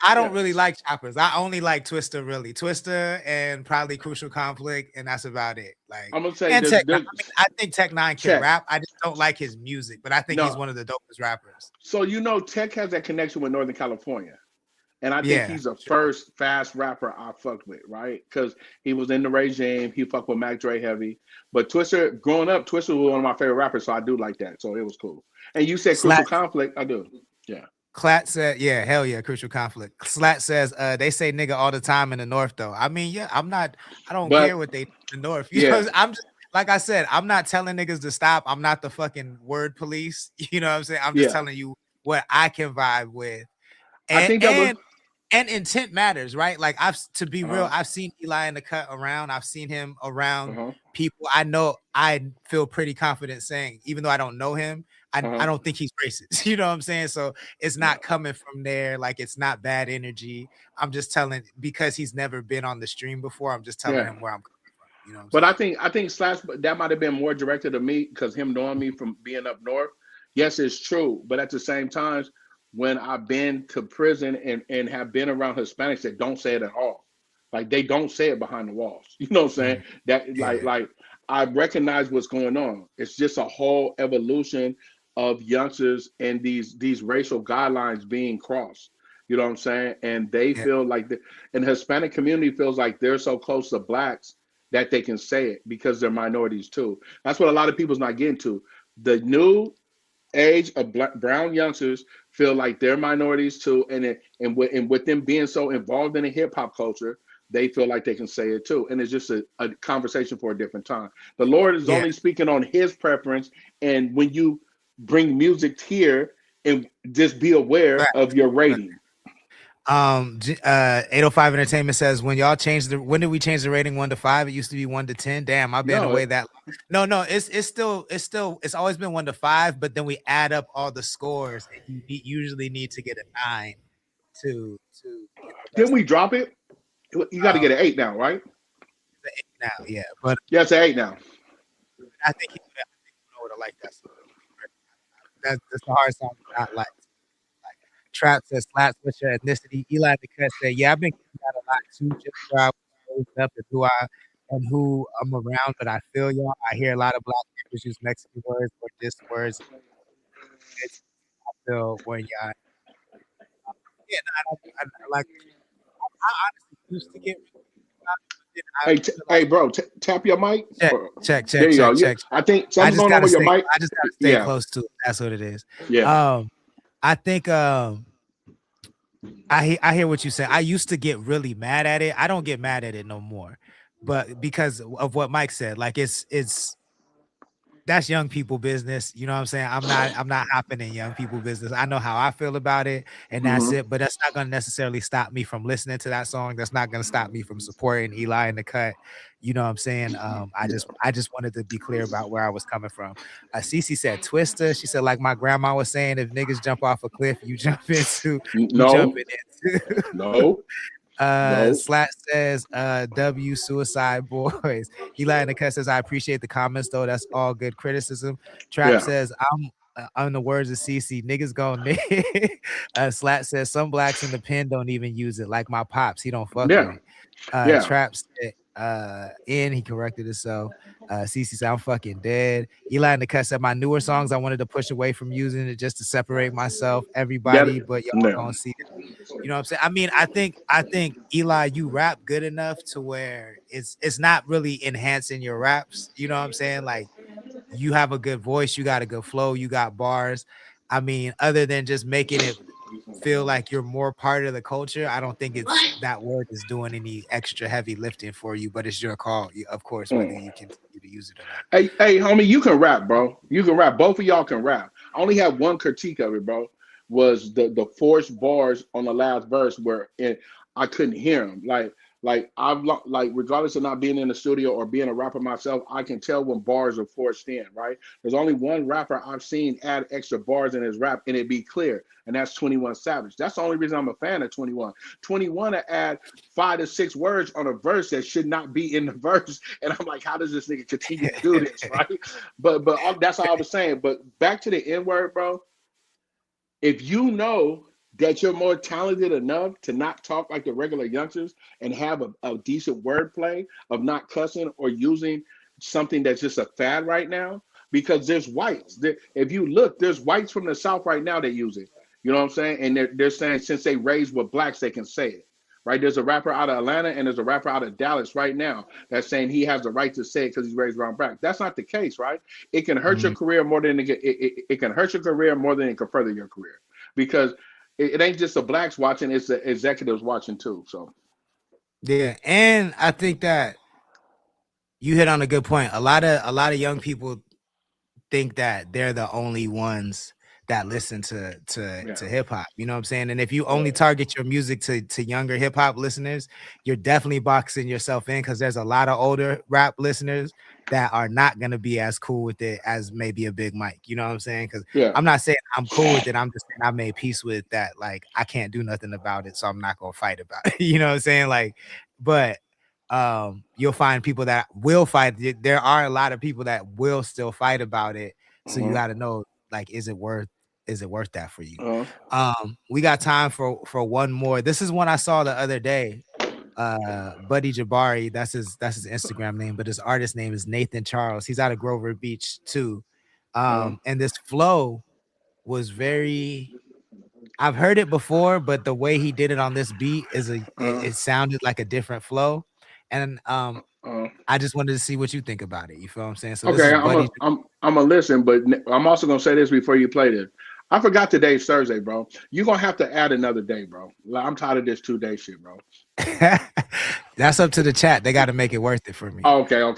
Speaker 5: I don't really like choppers. I only like Twista, really. Twista and probably Crucial Conflict, and that's about it. Like,
Speaker 6: I'm gonna say,
Speaker 5: I think Tech 9 can rap. I just don't like his music, but I think he's one of the dopest rappers.
Speaker 6: So Tech has that connection with Northern California. And I think he's the first fast rapper I fucked with, right? Because he was in the regime. He fucked with Mac Dre heavy. But Twista, growing up, Twista was one of my favorite rappers, so I do like that. So it was cool. And you said Crucial Conflict. I do. Yeah.
Speaker 5: Clat said, yeah, hell yeah, Crucial Conflict. Slat says, they say nigga all the time in the North, though. I mean, yeah, I don't care what they do in the North. You know, I'm just, like I said, I'm not telling niggas to stop. I'm not the fucking word police. You know what I'm saying? I'm just telling you what I can vibe with. And, I think and intent matters, right? Like, to be real, I've seen Eli in the cut around. I've seen him around people I know. I feel pretty confident saying, even though I don't know him, I don't think he's racist. You know what I'm saying? So it's not coming from there. Like, it's not bad energy. I'm just telling, because he's never been on the stream before, I'm just telling him where I'm coming from. You know what I'm saying?
Speaker 6: I think Slash, that might have been more directed to me, because him knowing me from being up north. Yes, it's true. But at the same time, when I've been to prison and have been around Hispanics that don't say it at all, like they don't say it behind the walls. You know what I'm saying? That like I recognize what's going on. It's just a whole evolution of youngsters and these racial guidelines being crossed. You know what I'm saying? And they feel like and the Hispanic community feels like they're so close to blacks that they can say it because they're minorities too. That's what a lot of people's not getting to. The new age of brown youngsters feel like they're minorities too, and with them being so involved in the hip hop culture, they feel like they can say it too. And it's just a conversation for a different time. The Lord is only speaking on his preference, and when you bring music here, and just be aware of your rating.
Speaker 5: 805 Entertainment says when did we change the rating 1 to 5? It used to be 1 to 10. Damn, I've been away that long. No, it's always been 1 to 5, but then we add up all the scores and you usually need to get a 9 to
Speaker 6: Didn't we drop it? You got to get an 8 now, right?
Speaker 5: It's an 8 now, yeah. But
Speaker 6: yeah, it's an 8 now.
Speaker 5: I think he would have liked that song. That's a hard song to not like. Trap says, "Slaps, what's your ethnicity?" Eli the Cut said, "Yeah, I've been getting that a lot too, just where I was up and who I'm around, but I feel y'all. I hear a lot of black people use Mexican words or just words. I feel when y'all, yeah, I like. I honestly used to get.
Speaker 6: Hey, bro, tap your mic.
Speaker 5: Check.
Speaker 6: There you go. Check. I think something's going on with your mic.
Speaker 5: I just gotta stay close to it. That's what it is.
Speaker 6: Yeah.
Speaker 5: I think I hear what you say. I used to get really mad at it. I don't get mad at it no more, but because of what Mike said, like it's that's young people business. You know what I'm saying? I'm not hopping in young people business. I know how I feel about it, and that's it. But that's not going to necessarily stop me from listening to that song. That's not going to stop me from supporting Eli in the Cut. You know what I'm saying? I just wanted to be clear about where I was coming from. Cece said Twister. She said, like my grandma was saying, if niggas jump off a cliff, you jump into.
Speaker 6: No.
Speaker 5: Slat says W Suicide Boys. Eli in the Cut says, I appreciate the comments though. That's all good criticism. Trap says, I'm the words of CC, niggas gonna Slat says some blacks in the pen don't even use it, like my pops. He don't fuck with it. Trap said he corrected himself. CC said, I'm fucking dead. Eli in the Cut said, my newer songs I wanted to push away from using it just to separate myself, everybody, but y'all gonna see it. You know what I'm saying? I mean, I think Eli, you rap good enough to where it's not really enhancing your raps. You know what I'm saying? Like you have a good voice, you got a good flow, you got bars. I mean, other than just making it feel like you're more part of the culture, I don't think it's that word is doing any extra heavy lifting for you, but it's your call, of course, whether you continue to use it or
Speaker 6: not. Hey, homie, you can rap, bro. You can rap. Both of y'all can rap. I only have one critique of it, bro. Was the forced bars on the last verse where I couldn't hear them. Like regardless of not being in the studio or being a rapper myself, I can tell when bars are forced in, right? There's only one rapper I've seen add extra bars in his rap and it be clear, and that's 21 Savage. That's the only reason I'm a fan of 21. 21 to add 5 to 6 words on a verse that should not be in the verse, and I'm like, how does this nigga continue to do this, right? But that's all I was saying. But back to the N-word, bro. If you know that you're more talented enough to not talk like the regular youngsters and have a decent wordplay of not cussing or using something that's just a fad right now, because there's whites. If you look, there's whites from the South right now that use it. You know what I'm saying? And they're saying since they raised with blacks, they can say it. Right? There's a rapper out of Atlanta and there's a rapper out of Dallas right now that's saying he has the right to say it because he's raised around black. That's not the case, right? It can hurt your career more than it can hurt your career more than it can further your career. Because it ain't just the blacks watching, it's the executives watching too. So
Speaker 5: yeah, and I think that you hit on a good point. A lot of young people think that they're the only ones that listen to hip hop. You know what I'm saying? And if you only target your music to younger hip hop listeners, you're definitely boxing yourself in, because there's a lot of older rap listeners that are not going to be as cool with it as maybe a Big Mike. You know what I'm saying? Because I'm not saying I'm cool with it. I'm just saying I made peace with that. Like, I can't do nothing about it, so I'm not going to fight about it. You know what I'm saying? Like, but you'll find people that will fight. There are a lot of people that will still fight about it. So you got to know, like, is it worth that for you? We got time for one more. This is one I saw the other day. Buddy Jabari, that's his Instagram name, but his artist name is Nathan Charles. He's out of Grover Beach too. And this flow was very, I've heard it before, but the way he did it on this beat is it sounded like a different flow. And I just wanted to see what you think about it. You feel what I'm saying? So
Speaker 6: okay, I'm gonna listen, but I'm also gonna say this before you play this. I forgot today's Thursday, bro. You're gonna have to add another day, bro. I'm tired of this 2-day shit, bro.
Speaker 5: That's up to the chat. They got to make it worth it for me.
Speaker 6: Okay.
Speaker 5: So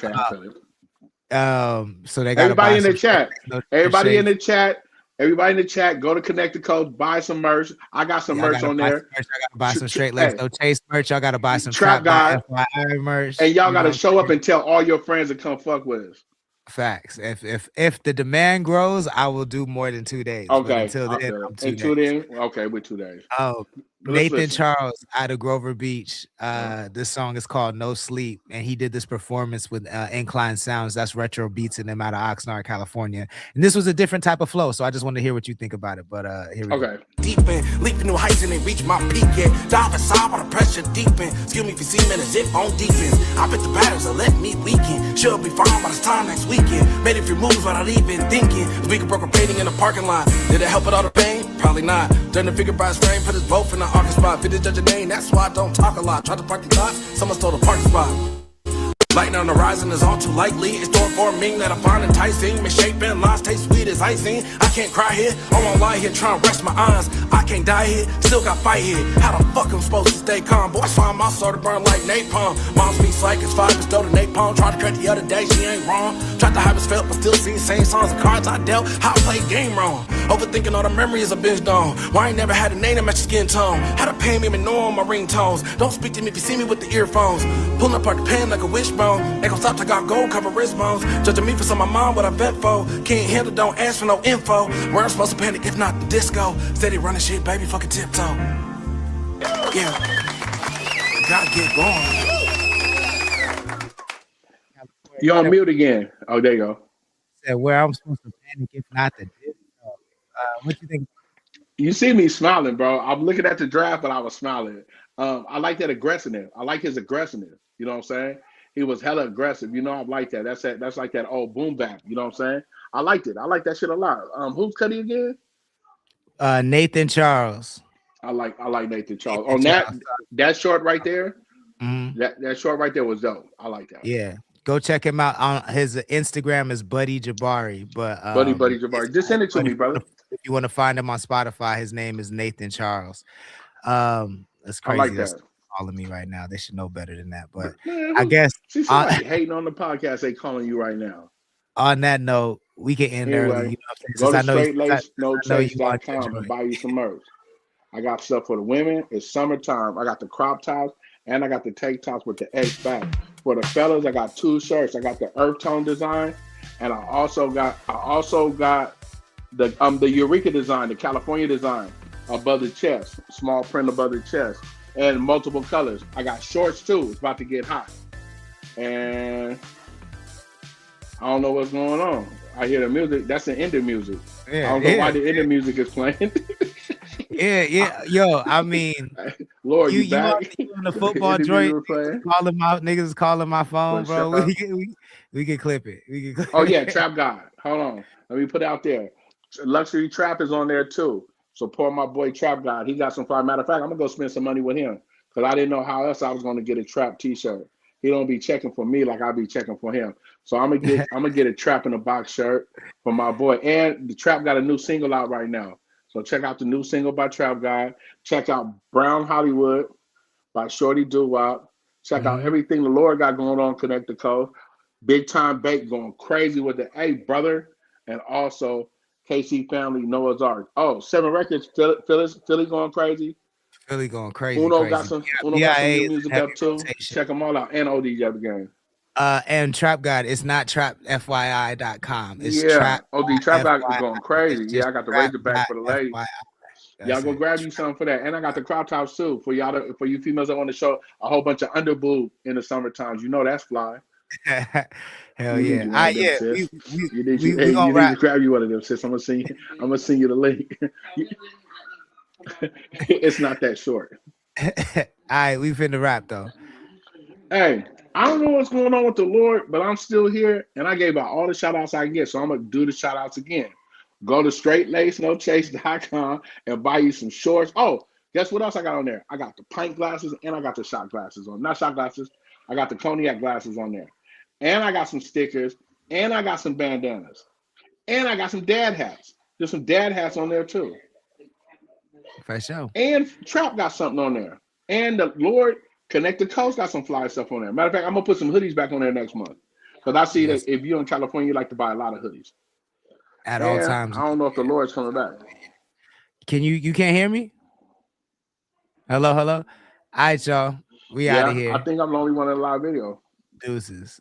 Speaker 5: they got
Speaker 6: everybody in the chat. Everybody in the chat. Everybody in the chat, go to Connect the Coast, buy some merch. I got some merch on there.
Speaker 5: I gotta buy some Straight Legs No Chase merch. Y'all gotta buy some
Speaker 6: Trap God
Speaker 5: FYI merch.
Speaker 6: And y'all gotta show up and tell all your friends to come fuck with us.
Speaker 5: Facts. If the demand grows, I will do more than 2 days.
Speaker 6: Okay.
Speaker 5: But until then, I'm 2 days.
Speaker 6: Okay, with 2 days.
Speaker 5: Oh, Nathan Charles out of Grover Beach. This song is called No Sleep, and he did this performance with Incline Sounds. That's retro beats in them out of Oxnard, California. And this was a different type of flow, so I just want to hear what you think about it. But here we go.
Speaker 9: Deep in, leaping new heights and they reach my peak. Yeah, dive inside while the pressure deepen. Excuse me if you see me as if on defense. I bet the batters will let me weaken. Should be fine by this time next weekend. Made a few moves without even thinking. We could broke a painting in the parking lot. Did it help with all the pain? Probably not. Turn the figure by his frame, put his both in the arcing spot. Fit the judge a name, that's why I don't talk a lot. Try to park the thoughts, someone stole the parking spot. Lighting on the horizon is all too likely. It's door for me that I find enticing. Misshapen lines taste sweet as icing. I can't cry here, I won't lie here, trying to rest my eyes. I can't die here, still got fight here. How the fuck I'm supposed to stay calm? Boys find my soul to burn like napalm. Mom speaks like it's 5 and stole the napalm. Tried to correct the other day, she ain't wrong. Tried to hype his felt, but still sing the same songs and cards I dealt. How I played game wrong. Overthinking all the memories of binge on. Why I ain't never had a name to match your skin tone. How to pay me even know on my ringtones. Don't speak to me if you see me with the earphones. Pulling apart the pen like a wishbone. Ain't gon' stop, I got gold cover wrist bones. Judging me for some of my mom, what I vent for. Can't handle, don't ask for no info. Where I'm supposed to panic if not the disco. Steady running shit, baby, fucking tiptoe. Yeah, gotta get going.
Speaker 6: You on mute again. Oh, there you go.
Speaker 5: Said where I'm supposed to panic if not the disco. What you think?
Speaker 6: You see me smiling, bro. I'm looking at the draft, but I was smiling. I like that aggressiveness. I like his aggressiveness. You know what I'm saying? He was hella aggressive. You know, I like that. That's like that old boom bap. You know what I'm saying? I liked it. I like that shit a lot. Who's Cuddy again?
Speaker 5: Nathan Charles.
Speaker 6: I like Nathan Charles. On that short right there, that short right there was dope. I like that.
Speaker 5: Yeah. Go check him out. On his Instagram is Buddy Jabari. But
Speaker 6: Buddy Jabari. Just send it to me, brother.
Speaker 5: If you want to find him on Spotify, his name is Nathan Charles. That's crazy. I like that. Calling me right now. They should know better than that. But I guess
Speaker 6: she's hating on the podcast. They calling you right now.
Speaker 5: On that note, we can end early.
Speaker 6: Go to straightlacenochase.com and buy you some merch. I got stuff for the women. It's summertime. I got the crop tops and I got the tank tops with the X back. For the fellas, I got 2 shirts. I got the earth tone design, and I also got the Eureka design, the California design above the chest, small print above the chest, and multiple colors. I got shorts too. It's about to get hot, and I don't know what's going on. I hear the music. That's the end of music. Yeah, I don't know why the end of music is playing.
Speaker 5: Yeah. Yo, I mean,
Speaker 6: Lord, you back?
Speaker 5: You on the football joint? Niggas is calling my phone, bro. We can clip it.
Speaker 6: Oh yeah, Trap God. Hold on. Let me put it out there. Luxury Trap is on there too. Support my boy Trap God. He got some fire. Matter of fact, I'm gonna go spend some money with him because I didn't know how else I was gonna get a Trap T-shirt. He don't be checking for me like I be checking for him. So I'm gonna get a Trap in a Box shirt for my boy. And the Trap got a new single out right now. So check out the new single by Trap God. Check out Brown Hollywood by Shorty Doo-Wop. Check out everything the Lord got going on Connect the Coast. Big Time Bake going crazy with the A brother. And also KC Family, Noah's Ark. Oh, 7 Records, Philly going crazy.
Speaker 5: Philly going crazy.
Speaker 6: Uno got some new music up too. Check them all out. And ODJ again.
Speaker 5: And Trap God, it's not trapfyi.com. It's
Speaker 6: Trap God is going crazy. Yeah, I got the Razorback for the ladies. Y'all go grab you something for that. And I got the crop tops too for y'all for you females that want to show a whole bunch of underboob in the summer times. You know that's fly.
Speaker 5: Hell yeah.
Speaker 6: You need to grab you one of them, sis. I'm gonna send you the link. It's not that short.
Speaker 5: All right, we finna wrap though.
Speaker 6: Hey, I don't know what's going on with the Lord, but I'm still here, and I gave out all the shout outs I can get, so I'm gonna do the shout outs again. Go to straightlacenochase.com and buy you some shorts. Oh, guess what else I got on there? I got the pint glasses and I got the shot glasses on. Not shot glasses. I got the cognac glasses on there. And I got some stickers, and I got some bandanas, and I got some dad hats. There's some dad hats on there too.
Speaker 5: For sure.
Speaker 6: And Trap got something on there. And the Lord Connect the Coast got some fly stuff on there. Matter of fact, I'm gonna put some hoodies back on there next month. Because I see that if you're in California, you like to buy a lot of hoodies.
Speaker 5: at all times.
Speaker 6: I don't know if the Lord's coming back.
Speaker 5: Can you can't hear me? Hello. All right, y'all. We out of here.
Speaker 6: I think I'm the only one in the live video.
Speaker 5: Deuces.